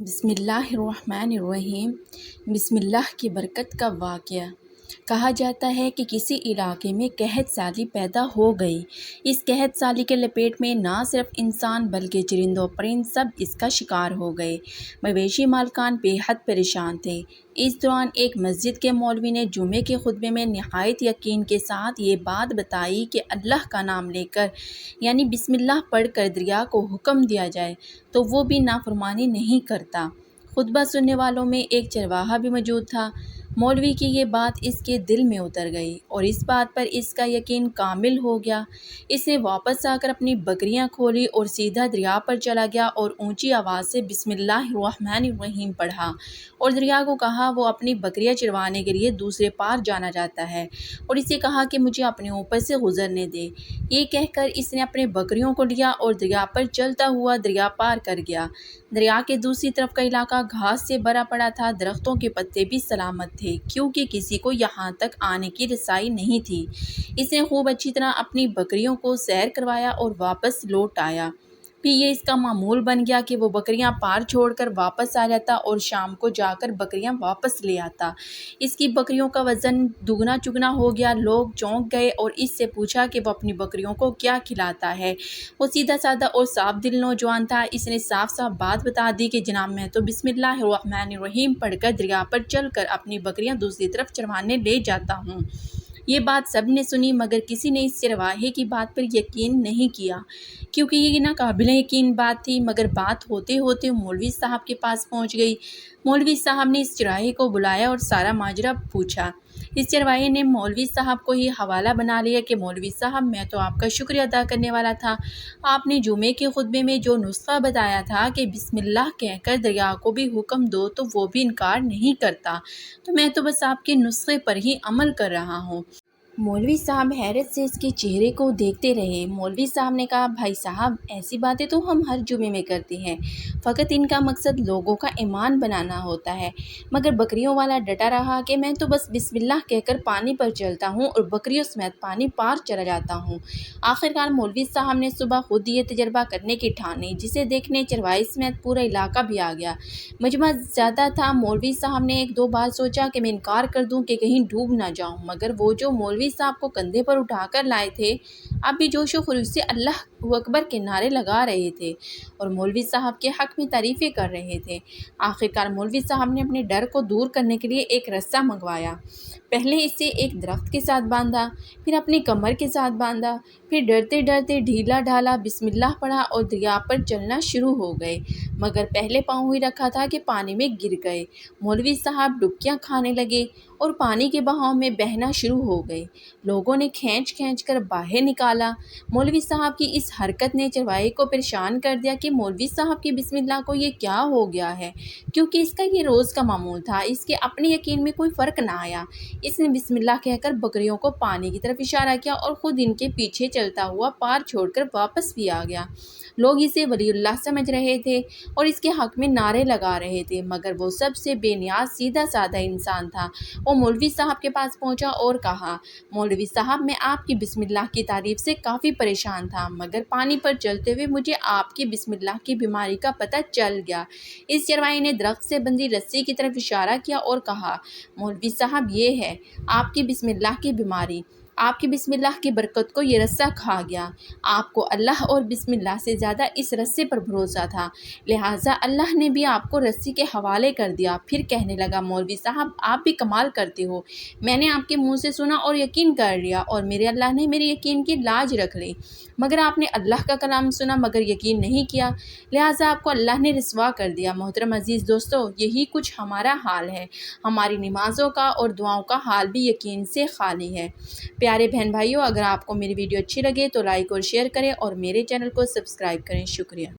بسم اللہ الرحمن الرحیم۔ بسم اللہ کی برکت کا واقعہ۔ کہا جاتا ہے کہ کسی علاقے میں قحط سالی پیدا ہو گئی۔ اس قحط سالی کے لپیٹ میں نہ صرف انسان بلکہ چرند و پرند سب اس کا شکار ہو گئے۔ مویشی مالکان بے حد پریشان تھے۔ اس دوران ایک مسجد کے مولوی نے جمعے کے خطبے میں نہایت یقین کے ساتھ یہ بات بتائی کہ اللہ کا نام لے کر یعنی بسم اللہ پڑھ کر دریا کو حکم دیا جائے تو وہ بھی نافرمانی نہیں کرتا۔ خطبہ سننے والوں میں ایک چرواہا بھی موجود تھا۔ مولوی کی یہ بات اس کے دل میں اتر گئی اور اس بات پر اس کا یقین کامل ہو گیا۔ اس نے واپس آ کر اپنی بکریاں کھولی اور سیدھا دریا پر چلا گیا اور اونچی آواز سے بسم اللہ الرحمن الرحیم پڑھا اور دریا کو کہا وہ اپنی بکریاں چروانے کے لیے دوسرے پار جانا چاہتا ہے اور اسے کہا کہ مجھے اپنے اوپر سے گزرنے دے۔ یہ کہہ کر اس نے اپنے بکریوں کو لیا اور دریا پر چلتا ہوا دریا پار کر گیا۔ دریا کے دوسری طرف کا علاقہ گھاس سے بھرا پڑا تھا، درختوں کے پتے بھی سلامت تھے کیونکہ کسی کو یہاں تک آنے کی رسائی نہیں تھی۔ اس نے خوب اچھی طرح اپنی بکریوں کو سیر کروایا اور واپس لوٹ آیا۔ پھر یہ اس کا معمول بن گیا کہ وہ بکریاں پار چھوڑ کر واپس آ جاتا اور شام کو جا کر بکریاں واپس لے آتا۔ اس کی بکریوں کا وزن دگنا چگنا ہو گیا۔ لوگ چونک گئے اور اس سے پوچھا کہ وہ اپنی بکریوں کو کیا کھلاتا ہے۔ وہ سیدھا سادہ اور صاف دل نوجوان تھا۔ اس نے صاف صاف بات بتا دی کہ جناب میں تو بسم اللہ الرحمن الرحیم پڑھ کر دریا پر چل کر اپنی بکریاں دوسری طرف چروانے لے جاتا ہوں۔ یہ بات سب نے سنی مگر کسی نے اس چرواہے کی بات پر یقین نہیں کیا کیونکہ یہ ناقابل یقین بات تھی، مگر بات ہوتے ہوتے مولوی صاحب کے پاس پہنچ گئی۔ مولوی صاحب نے اس چرواہے کو بلایا اور سارا ماجرا پوچھا۔ اس چرواہے نے مولوی صاحب کو یہ حوالہ بنا لیا کہ مولوی صاحب میں تو آپ کا شکریہ ادا کرنے والا تھا۔ آپ نے جمعے کے خطبے میں جو نسخہ بتایا تھا کہ بسم اللہ کہہ کر دریا کو بھی حکم دو تو وہ بھی انکار نہیں کرتا، تو میں تو بس آپ کے نسخے پر ہی عمل کر رہا ہوں۔ مولوی صاحب حیرت سے اس کے چہرے کو دیکھتے رہے۔ مولوی صاحب نے کہا بھائی صاحب ایسی باتیں تو ہم ہر جمعے میں کرتے ہیں، فقط ان کا مقصد لوگوں کا ایمان بنانا ہوتا ہے۔ مگر بکریوں والا ڈٹا رہا کہ میں تو بس بسم اللہ کہہ کر پانی پر چلتا ہوں اور بکریوں سمیت پانی پار چلا جاتا ہوں۔ آخرکار مولوی صاحب نے صبح خود یہ تجربہ کرنے کی ٹھانی، جسے دیکھنے چرواہے سمیت پورا علاقہ بھی آ گیا۔ مجمع زیادہ تھا۔ مولوی صاحب نے ایک دو بار سوچا کہ میں انکار کر دوں کہ کہیں ڈوب نہ جاؤں، مگر وہ جو مولوی صاحب کو کندھے پر اٹھا کر لائے تھے اب بھی جوش و خروش سے اللہ اکبر کے نعرے لگا رہے تھے اور مولوی صاحب کے حق میں تعریفیں کر رہے تھے۔ آخرکار مولوی صاحب نے اپنے ڈر کو دور کرنے کے لیے ایک رسہ منگوایا۔ پہلے اسے ایک درخت کے ساتھ باندھا، پھر اپنی کمر کے ساتھ باندھا، پھر ڈرتے ڈرتے ڈھیلا ڈھالا بسم اللہ پڑھا اور دریا پر چلنا شروع ہو گئے، مگر پہلے پاؤں ہی رکھا تھا کہ پانی میں گر گئے۔ مولوی صاحب ڈبکیاں کھانے لگے اور پانی کے بہاؤ میں بہنا شروع ہو گئے۔ لوگوں نے کھینچ کھینچ کر باہر نکالا۔ مولوی صاحب کی اس حرکت نے چرواہے کو پریشان کر دیا کہ مولوی صاحب کی بسم اللہ کو یہ کیا ہو گیا ہے، کیونکہ اس کا یہ روز کا معمول تھا۔ اس کے اپنے یقین میں کوئی فرق نہ آیا۔ اس نے بسم اللہ کہہ کر بکریوں کو پانی کی طرف اشارہ کیا اور خود ان کے پیچھے چلتا ہوا پار چھوڑ کر واپس بھی آ گیا۔ لوگ اسے ولی اللہ سمجھ رہے تھے اور اس کے حق میں نعرے لگا رہے تھے، مگر وہ سب سے بے نیاز سیدھا سادہ انسان تھا۔ وہ مولوی صاحب کے پاس پہنچا اور کہا مولوی صاحب میں آپ کی بسم اللہ کی تعریف سے کافی پریشان تھا، مگر پانی پر چلتے ہوئے مجھے آپ کی بسم اللہ کی بیماری کا پتہ چل گیا۔ اس چرواہے نے درخت سے بندھی رسی کی طرف اشارہ کیا اور کہا مولوی صاحب یہ ہے آپ کی بسم اللہ کی بیماری، آپ کی بسم اللہ کی برکت کو یہ رسہ کھا گیا۔ آپ کو اللہ اور بسم اللہ سے زیادہ اس رسے پر بھروسہ تھا، لہٰذا اللہ نے بھی آپ کو رسی کے حوالے کر دیا۔ پھر کہنے لگا مولوی صاحب آپ بھی کمال کرتے ہو، میں نے آپ کے منہ سے سنا اور یقین کر لیا اور میرے اللہ نے میرے یقین کی لاج رکھ لی، مگر آپ نے اللہ کا کلام سنا مگر یقین نہیں کیا، لہٰذا آپ کو اللہ نے رسوا کر دیا۔ محترم عزیز دوستو، یہی کچھ ہمارا حال ہے۔ ہماری نمازوں کا اور دعاؤں کا حال بھی یقین سے خالی ہے۔ پیارے بہن بھائیوں، اگر آپ کو میری ویڈیو اچھی لگے تو لائک اور شیئر کریں اور میرے چینل کو سبسکرائب کریں۔ شکریہ۔